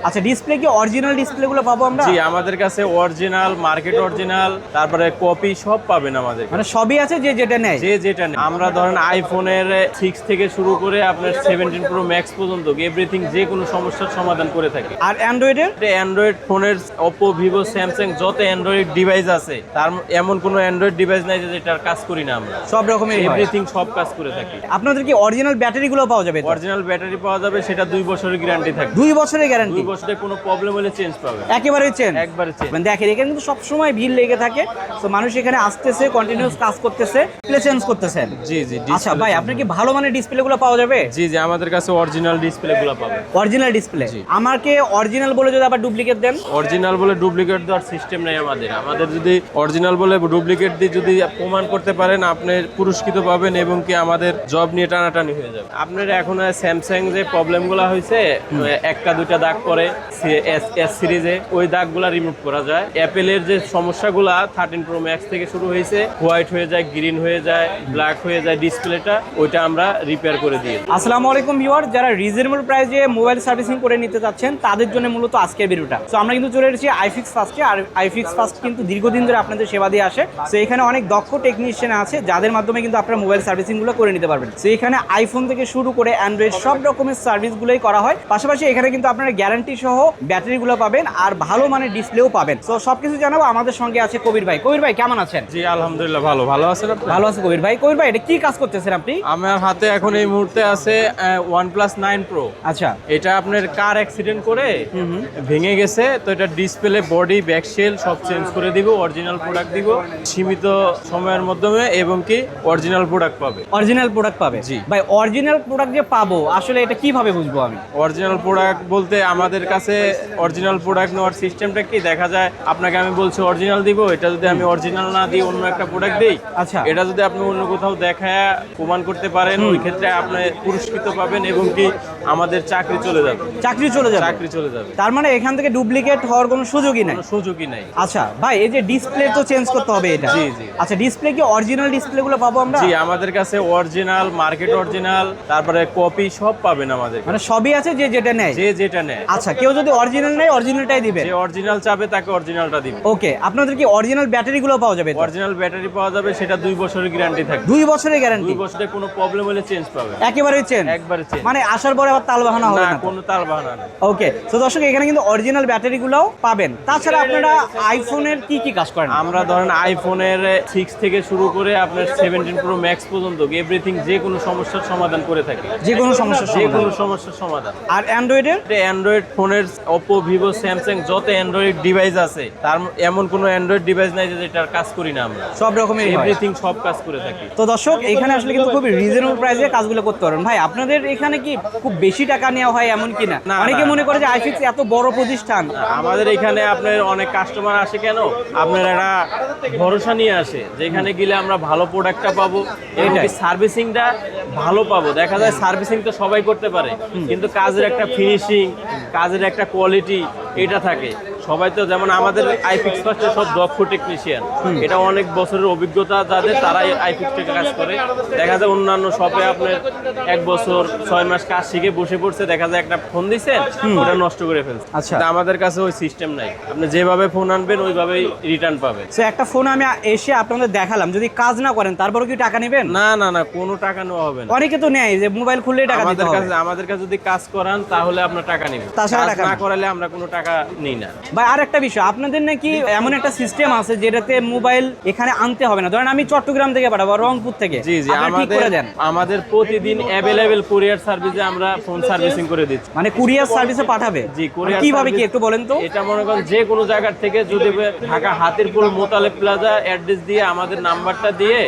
আচ্ছা, ডিসপ্লে কি অরিজিনাল ডিসপ্লেগুলো পাবো আমরা? জি, আমাদের কাছে অরিজিনাল, মার্কেট অরিজিনাল, তারপরে কপি সব পাবেন আমাদের কাছে। মানে সবই আছে, যে যেটা নেয়। যে যেটা নেয়। আমরা ধরেন আইফোনের 6 থেকে শুরু করে আপনার 17 প্রো ম্যাক্স পর্যন্ত এভরিথিং, যে কোনো সমস্যার সমাধান করে থাকি। আর অ্যান্ড্রয়েডের? অ্যান্ড্রয়েড ফোনের ওপো, ভিভো, স্যামসাং যত অ্যান্ড্রয়েড ডিভাইস আছে, তার এমন কোনো অ্যান্ড্রয়েড ডিভাইস নাই যেটার কাজ করি না আমরা। সব রকমের এভরিথিং সব কাজ করে থাকি। আপনাদের কি অরিজিনাল ব্যাটারিগুলো পাওয়া যাবে? অরিজিনাল ব্যাটারি পাওয়া যাবে, সেটা 2 বছরের গ্যারান্টি থাকে। 2 বছরের গ্যারান্টি? 2 বছরে কোনো প্রবলেম হলে চেঞ্জ পাবে। একেবারে চেঞ্জ? একবারে চেঞ্জ। মানে দেখেন, এখানে কিন্তু সব সময় ভিড় লেগে থাকে, তো মানুষ এখানে আসতেছে, কন্টিনিউয়াস কাজ করতেছে, প্লে চেঞ্জ করতেছেন। জি জি। আচ্ছা ভাই, আপনার কি ভালো মানের ডিসপ্লেগুলো পাওয়া যাবে? জি জি, আমাদের কাছে অরিজিনাল ডিসপ্লেগুলো পাবে। Original display? আমাকে অরিজিনাল বলে যদি আবার ডুপ্লিকেট দেন? অরিজিনাল বলে ডুপ্লিকেট দেওয়ার সিস্টেম নেই আমাদের যদি অরিজিনাল বলে ডুপ্লিকেট দিয়ে যদি প্রমাণ করতে পারেন, আপনি পুরস্কৃত পাবেন এবং কি আমাদের জব নিয়ে টানাটানি হয়ে যাবে। আপনার এখন স্যামসাং যে প্রবলেমগুলো হয়েছে, একটা দুইটা দাগ করে এস সিরিজে, ওই দাগগুলা রিমুভ করা যায়। অ্যাপেলের যে সমস্যাগুলা 13 প্রো ম্যাক্স থেকে শুরু হয়েছে, হোয়াইট হয়ে যায়, গ্রিন হয়ে যায়, ব্ল্যাক হয়ে যায় ডিসপ্লেটা, ওইটা আমরা রিপেয়ার করে দিই। আসসালামু আলাইকুম ভিউয়ার, যারা রিজনেবল প্রাইসে মোবাইল সার্ভিসিং করে নিতে চাচ্ছেন তাদের জন্য মূলত আজকের ভিডিওটা। তো আমরা কিন্তু চলে এসেছি আইফিক্স ফার্স্টে। আর আইফিক্স ফার্স্ট কিন্তু দীর্ঘদিন ধরে আপনাদের সেবা দিয়ে আসে। তো এখানে অনেক দক্ষ টেকনিশিয়ান আছে, যাদের মাধ্যমে কিন্তু আপনারা মোবাইল সার্ভিসিংগুলো করে নিতে পারবেন। তো এখানে আইফোন থেকে শুরু করে অ্যান্ড্রয়েড সব রকমের সার্ভিসগুলোই করা হয়। পাশাপাশি এখানে কিন্তু আপনারা গ্যারান্টি সহ ব্যাটারিগুলো পাবেন আর ভালো মানের ডিসপ্লেও পাবেন। তো সবকিছু জানাবো। আমাদের সঙ্গে আছে কবির ভাই। কবির ভাই কেমন আছেন? জি আলহামদুলিল্লাহ, ভালো আছেন আপনি? ভালো আছে কবির ভাই। কবির ভাই, এটা কি কাজ করতেছেন আপনি? আমার হাতে এখন এই মুহূর্তে আছে OnePlus 9 Pro। আচ্ছা, এটা আপনার কার অ্যাক্সিডেন্ট করে ভেঙে গেছে, তো এটা ডিসপ্লে, বডি, ব্যাকশেল সব চেঞ্জ করে দিব, অরিজিনাল প্রোডাক্ট দিব সীমিত সময়ের মাধ্যমে, এবং কি অরিজিনাল প্রোডাক্ট পাবে। অরিজিনাল প্রোডাক্ট পাবে? জি ভাই, অরিজিনাল প্রোডাক্ট যে পাবো, আসলে এটা কিভাবে বুঝবো আমি? অরিজিনাল প্রোডাক্ট বলতে আমাদের কাছে অরিজিনাল প্রোডাক্ট নেওয়ার সিস্টেমটা কি, দেখা যায় আপনাকে আমি বলছি অরিজিনাল দিব, এটা যদি আমি অরিজিনাল না দিই অন্য একটা প্রোডাক্ট দিই, আচ্ছা, এটা যদি আপনি অন্য কোথাও দেখায় প্রমাণ করতে পারেন, ওই ক্ষেত্রে আপনি পুরস্কৃত পাবেন এবং কি আমাদের চাকরি চলে যাবে। চাকরি চলে যাবে? চাকরি চলে যাবে। তার মানে এখান থেকে ডুপ্লিকেট হওয়ার কোনো সুযোগই নাই? কোনো সুযোগই নাই। আচ্ছা ভাই, এই যে ডিসপ্লে তো চেঞ্জ করতে হবে এটা? জি জি। আচ্ছা, ডিসপ্লে কি অরিজিনাল ডিসপ্লেগুলো পাবো আমরা? জি, আমাদের কাছে অরিজিনাল, মার্কেট অরিজিনাল, তারপরে কপি সব পাবেন আমাদের। মানে সবই আছে, যে যেটা নেয়? যে যেটা নেয়। আচ্ছা, কেউ যদি অরিজিনাল নেয় অরিজিনালটাই দিবে? যে অরিজিনাল চাবে তাকে অরিজিনালটা দিবে। ওকে, আপনাদের কি অরিজিনাল ব্যাটারিগুলো পাওয়া যাবে? অরিজিনাল ব্যাটারি পাওয়া যাবে, সেটা 2 বছরের গ্যারান্টি থাকে। 2 বছরের গ্যারান্টি? 2 বছরে কোনো প্রবলেম হলে চেঞ্জ পাবে। একেবারে চেঞ্জ? একবারে চেঞ্জ। মানে আসার পরে আবার তাল বাহানা হবে না, না? কোনো তাল বাহানা না। ওকে, তো দর্শক, এখানে কিন্তু অরিজিনাল ব্যাটারিগুলোও পাবেন। তাছাড়া আপনারা আইফোনের কি কি কাজ করেন? আমরা ধরেন আইফোনের 6 থেকে শুরু করে আপনার 17 প্রো ম্যাক্স পর্যন্ত এভরিথিং, যে কোনো সমস্যার সমাধান করে থাকি। যে কোনো সমস্যার যে সমাধান? কোনো সমস্যার সমাধান। আর অ্যান্ড্রয়েডের? অ্যান্ড্রয়েড ফোনের ওপো, ভিভো, স্যামসাং যত অ্যান্ড্রয়েড ডিভাইস আছে, তার এমন কোনো অ্যান্ড্রয়েড ডিভাইস নাই যেটার কাজ করি না আমরা। সব রকমের এভরিথিং সব কাজ করে থাকি। তো দর্শক, এখানে আসলে কিন্তু খুবই রিজনেবল প্রাইসে কাজগুলো করতে পারবেন। ভাই, আপনাদের এখানে কি খুব বেশি টাকা নেওয়া হয় এমন কি না? না, অনেকে না। মনে করে যে আইফিক্স এত বড় প্রতিষ্ঠান। আমাদের এখানে আপনার অনেক কাস্টমার আসে কেন, আপনার একটা ভরসা নিয়ে আসে যেখানে গেলে আমরা ভালো প্রোডাক্টটা পাবো, এবং সার্ভিসিংটা ভালো পাবো। দেখা যায় সার্ভিসিং তো সবাই করতে পারে, কিন্তু কাজের একটা ফিনিশিং, কাজের একটা কোয়ালিটি এটা থাকে। সবাই তো যেমন আমাদের আইফিক্স ফার্স্টে সব দক্ষ টেকনিশিয়ান, এটা অনেক বছরের অভিজ্ঞতা যাদের, তারাই আইফিক্স থেকে কাজ করে। দেখা যায় অন্যান্য শপে আপনার 1 বছর 6 মাস কাজ শিখে বসে পড়ছে, দেখা যায় একটা ফোন দিচ্ছেন ওটা নষ্ট করে ফেলছে। আচ্ছা, আমাদের কাছে ওই সিস্টেম নাই, আপনি যেভাবে ফোন আনবেন ওইভাবেই রিটার্ন পাবেন। সো একটা ফোন আমি এসে আপনাদের দেখালাম, যদি কাজ না করেন তারপরে কি টাকা নেবেন? না না না, কোনো টাকা নেওয়া হবে না। অনেকে তো নেয় যে মোবাইল খুললেই টাকা দিতে হবে। আমাদের কাছে যদি কাজ করান তাহলে আপনার টাকা নেবেন, তাছাড়া কাজ টাকা না না। করালে আমরা কোনো টাকা নিই না। ভাই, আর একটা বিষয়, আপনাদের নাকি এমন একটা সিস্টেম আছে যেটাতে মোবাইল এখানে আনতে হবে না। ধরেন আমি চট্টগ্রাম থেকে পাঠাবো, রংপুর থেকে, জি জি, আপনারা ঠিক করে দেন? আমাদের প্রতিদিন অ্যাভেলেবেল কুরিয়ার সার্ভিসে আমরা ফোন সার্ভিসিং করে দিচ্ছি। মানে কুরিয়ার সার্ভিসে পাঠাবে? জি, কুরিয়ার কিভাবে কি সার্ভিস। একটু বলেন তো। এটা মনে করেন যে কোনো জায়গার থেকে, যদি ঢাকা হাতিরপুল মোতালেব প্লাজা অ্যাড্রেস দিয়ে আমাদের নাম্বারটা দিয়ে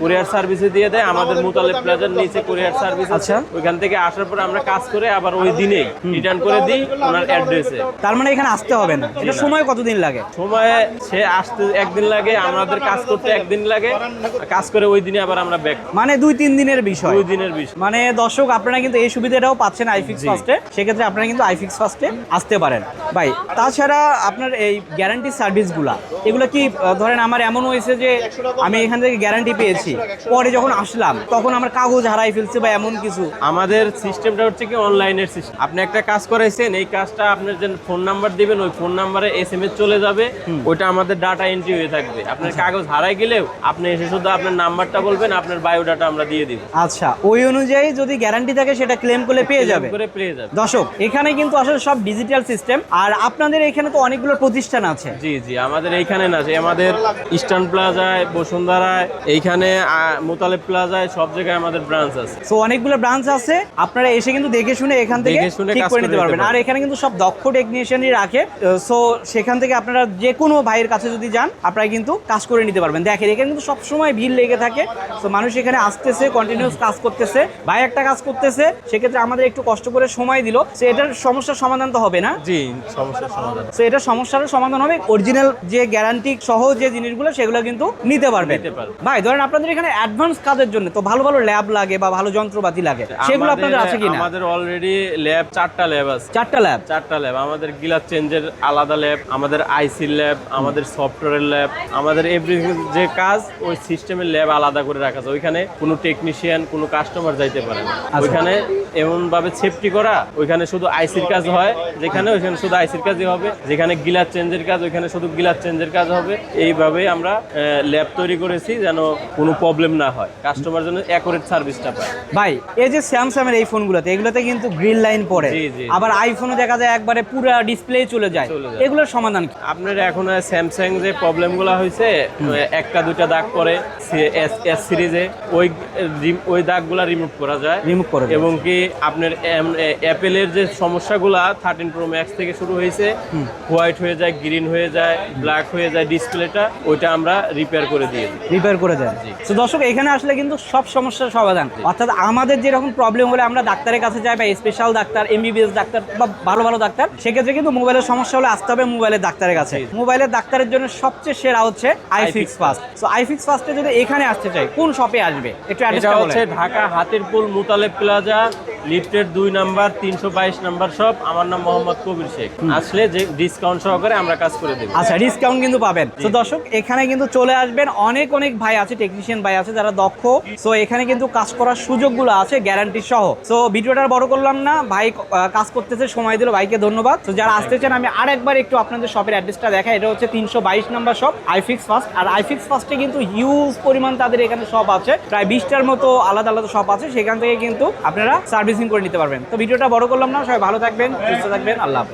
কুরিয়ার সার্ভিসে দিয়ে দেয়, আমাদের মোতালেব প্লাজার নিচে কুরিয়ার সার্ভিস আছে। আচ্ছা, ওইখান থেকে আসার পর আমরা কাজ করে আবার ওই দিনেই রিটার্ন করে দিই ওনার অ্যাড্রেসে। তার মানে এখানে আসতে হবে না? এটা সময় কতদিন লাগে? সময়ে সে আসতে 1 দিন লাগে, আমাদের কাজ করতে 1 দিন লাগে, কাজ করে ওই দিনে আবার আমরা ব্যাক। মানে 2-3 দিনের বিষয়? 2 দিনের বিষয়। মানে দর্শক, আপনারা কিন্তু এই সুবিধাটাও পাচ্ছেন আইফিক্স ফার্স্টে। সেক্ষেত্রে আপনারা কিন্তু আইফিক্স ফার্স্টে আসতে পারেন। ভাই তাছাড়া আপনার এই গ্যারান্টি সার্ভিসগুলা এগুলো কি ধরেন আমার এমন হয়েছে যে আমি এখান থেকে গ্যারান্টি পেয়েছি, পরে যখন আসলাম তখন আমার কাগজ হারাই ফেলছে বা এমন কিছু? আমাদের সিস্টেমটা হচ্ছে কি অনলাইনের সিস্টেম। আপনি একটা কাজ করাইছেন, এই কাজটা আপনার যে ফোন নাম্বার দিবেন ওই ফোন নাম্বারে SMS চলে যাবে, ওইটা আমাদের ডাটা এন্ট্রি হয়ে থাকবে। আপনার কাগজ হারাই গেলেও আপনি এসে শুধু আপনার নাম্বারটা বলবেন, আপনার বায়োডাটা আমরা দিয়ে দিব। আচ্ছা, ওই অনুযায়ী যদি গ্যারান্টি থাকে সেটা ক্লেম করলে পেয়ে যাবে। পেয়ে যাবে। দর্শক, এখানে কিন্তু আসলে সব ডিজিটাল সিস্টেম। আর আপনাদের এখানে তো অনেকগুলো প্রতিষ্ঠান আছে। জি জি, আমাদের এইখানে না, যে আমাদের ইস্টার্ন প্লাজায়, বসুন্ধরায়, এইখানে মোতালেব প্লাজায়, সব জায়গায় আমাদের ব্রাঞ্চ আছে। সো অনেকগুলো ব্রাঞ্চ আছে, আপনারা এসে কিন্তু দেখে শুনে এখান থেকে ঠিক করে নিতে পারবেন। আর এখানে কিন্তু সব দক্ষ টেকনিশিয়ানই রাখে। সো সেখান থেকে আপনারা যে কোনো ভাইয়ের কাছে যদি যান আপনারা কিন্তু কাজ করে নিতে পারবেন। দেখেন এখানে কিন্তু সবসময় ভিড় লেগে থাকে। সো মানুষ এখানে আসতেছে, কন্টিনিউস কাজ করতেছে। ভাই একটা কাজ করতেছে, সেক্ষেত্রে আমাদের একটু কষ্ট করে সময় দিল, সো এটার সমস্যার সমাধান তো হবে না? জি, সমস্যার সমাধান। সো এটা সমস্যার সমাধান হবে। অরিজিনাল যে গ্যারান্টি সহ যে জিনিসগুলো সেগুলো কিন্তু নিতে পারবে। ভাই ধরেন আপনাদের এখানে অ্যাডভান্স কাজের জন্য তো ভালো ভালো ল্যাব লাগে বা ভালো যন্ত্রপাতি লাগে, সেগুলো আপনাদের আছে কিনা? আমাদের অলরেডি ল্যাব 4টা ল্যাব আছে। 4টা ল্যাব? 4টা ল্যাব। আমাদের গিলাস চেঞ্জের আলাদা ল্যাব, আমাদের আইসি ল্যাব, আমাদের সফটওয়্যারের ল্যাব, আমাদের এভরিথিং যে কাজ ওই সিস্টেমের ল্যাব আলাদা করে রাখা আছে। ওইখানে কোনো টেকনিশিয়ান, কোনো কাস্টমার যাইতে পারে না। ওইখানে এমন ভাবে সেফটি করা, ওইখানে শুধু আইসির কাজ হয় যেখানে, ওইখানে শুধু আইসির কাজই হবে। যেখানে গিলাস চেঞ্জের কাজ ওইখানে শুধু গিলাস চেঞ্জের কাজ হবে। এইভাবে আমরা ল্যাব তৈরি করেছি যেন কোনো প্রবলেম না হয়, কাস্টমার যেন অ্যাকুরেট সার্ভিসটা পায়। ভাই এই যে স্যামসাং এর এই ফোনগুলোতে, এগুলোতে কিন্তু গ্রিন লাইন পড়ে, আবার আইফোনে দেখা যায় একবারে পুরো ডিসপ্লে চলে যায়, এগুলোর সমাধান কি? আপনার এখন স্যামসাং যে প্রবলেমগুলো হয়েছে, একটা দুইটা দাগ পরে এস সিরিজে, ওই দাগগুলা রিমুভ করা যায়। এবং কি আপনার অ্যাপেলের যে সমস্যাগুলা 13 Pro Max থেকে শুরু হয়েছে, হোয়াইট হয়ে যায়, গ্রিন হয়ে যায়, ব্ল্যাক হয়ে যায় ডিসপ্লেটা, ওইটা আমরা রিপেয়ার করে দিয়ে দিই। রিপেয়ার করে দেন? তো দর্শক, এখানে আসলে কিন্তু সব সমস্যার সমাধান। অর্থাৎ আমাদের যেরকম প্রবলেম হলে আমরা ডাক্তারের কাছে যাই, বা স্পেশাল ডাক্তার, MBBS ডাক্তার বা ভালো ভালো ডাক্তার, সেক্ষেত্রে কিন্তু মোবাইলের সমস্যা হলে আসতে হবে মোবাইলের ডাক্তারের কাছে। মোবাইলের ডাক্তারের জন্য সবচেয়ে সেরা হচ্ছে আইফিক্স ফাস্ট। সো আইফিক্স ফাস্টে যদি এখানে আসতে চাই, কোন শপে আসবে একটু অ্যাড্রেসটা বলেন। হচ্ছে ঢাকা হাতিরপুল মোতালেব প্লাজা, লিফটের 2 নাম্বার 322 নাম্বার শপ। আমার নাম মোহাম্মদ কবির শেখ। আসলে যে ডিসকাউন্ট সহকারে আমরা কাজ করে দেব। আচ্ছা, ডিসকাউন্ট কিন্তু পাবেন। তো দর্শক, এখানে কিন্তু চলে আসবেন, অনেক অনেক ভাই আছে, টেকনিশিয়ান ভাই আছে যারা দক্ষ। সো এখানে কিন্তু কাজ করার সুযোগগুলো আছে গ্যারান্টি সহ। সো ভিডিওটা বড় করলাম না, ভাই কাজ করতেছে, সময় দিল, ভাইকে ধন্যবাদ। তো যারা আসতে চান আমি আরেকবার একটু আপনাদের শপের অ্যাড্রেসটা দেখাই। এটা হচ্ছে 322 নাম্বার শপ, আইফিক্স ফাস্ট। আর আইফিক্স ফাস্টে কিন্তু হিউজ পরিমাণ তাদের এখানে শপ আছে, প্রায় 20টার মতো আলাদা আলাদা শপ আছে। সেখান থেকে কিন্তু আপনারা সার্ভিসিং করে নিতে পারবেন। তো ভিডিওটা বড় করলাম না, সবাই ভালো থাকবেন, সুস্থ থাকবেন, আল্লাহ হাফেজ।